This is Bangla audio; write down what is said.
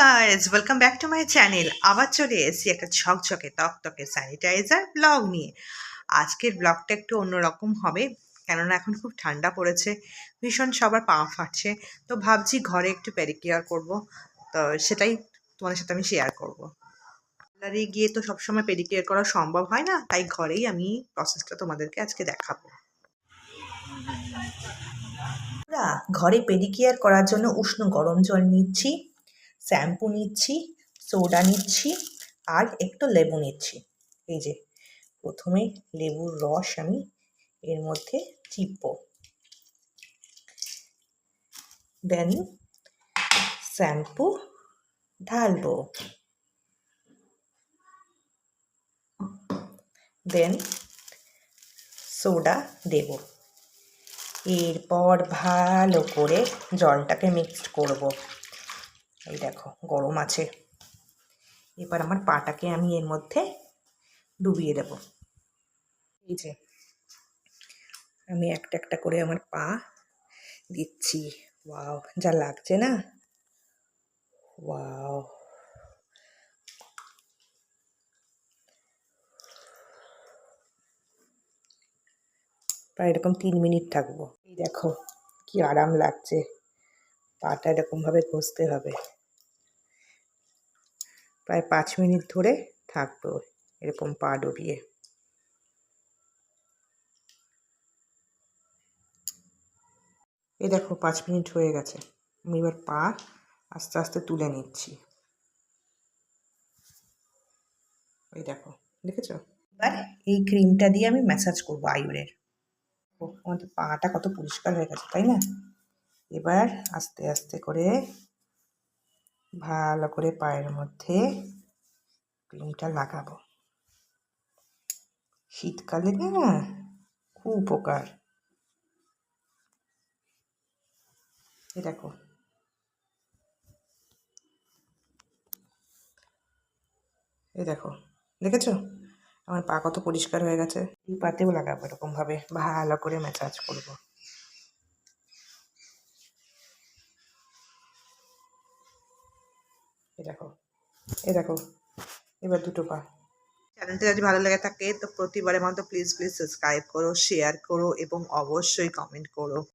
Guys, welcome back to my channel. আবার চলে এসেছি একটা ঝকঝকে তকতকে স্যানিটাইজার ব্লগ নিয়ে। আজকের ব্লগটা একটু অন্যরকম হবে, কেননা এখন খুব ঠান্ডা পড়েছে, ভীষণ সবার পা ফাটছে। তো ভাবছি ঘরে একটু পেডিকিউর করব, তো সেটাই তোমাদের সাথে আমি শেয়ার করব। পার্লারে গিয়ে তো সবসময় পেডিকিউর করা সম্ভব হয় না, তাই ঘরেই আমি প্রসেসটা তোমাদেরকে আজকে দেখাবো। ঘরে পেডিকিউর করার জন্য উষ্ণ গরম জল নিচ্ছি, শ্যাম্পু নিচ্ছি, সোডা নিচ্ছি আর একটু লেবু নিচ্ছি। এই যে প্রথমে লেবুর রস আমি এর মধ্যে চিপব, দেন শ্যাম্পু ঢালবো, দেন সোডা দেব। এরপর ভালো করে জলটাকে মিক্সড করব। এই দেখো গরম আছে। এবার আমার পাটাকে আমি এর মধ্যে ডুবিয়ে দেব। এই যে আমি একটা একটা করে আমার পা দিচ্ছি। ওয়াও, যা লাগছে না, ওয়াও। প্রায় এরকম 3 মিনিট থাকবো। এই দেখো কি আরাম লাগছে, পাটা এরকমভাবে ঘষতে হবে। প্রায় 5 মিনিট ধরে থাকবো এরকম পা ডুবিয়ে। এই দেখো 5 মিনিট হয়ে গেছে। আমি এবার পা আস্তে আস্তে তুলে নিচ্ছি। এই দেখো, দেখেছো? এবার এই ক্রিমটা দিয়ে আমি ম্যাসাজ করবো আয়ুরের। আমাদের পাটা কত পরিষ্কার হয়ে গেছে, তাই না? এবার আস্তে আস্তে করে ভালো করে পায়ের মধ্যে ক্রিমটা লাগাবো। শীতকালে না খুব উপকার। এই দেখো, এই দেখো, দেখেছো আমার পা কত পরিষ্কার হয়ে গেছে। এই পাতেও লাগাবো এরকমভাবে, ভালো করে ম্যাসাজ করবো। এই দেখো, এই দেখো, এবার দুটো পা। চ্যানেলটা যদি ভালো লেগে থাকে তো প্রতিবারের মতো প্লিজ সাবস্ক্রাইব করো, শেয়ার করো এবং অবশ্যই কমেন্ট করো।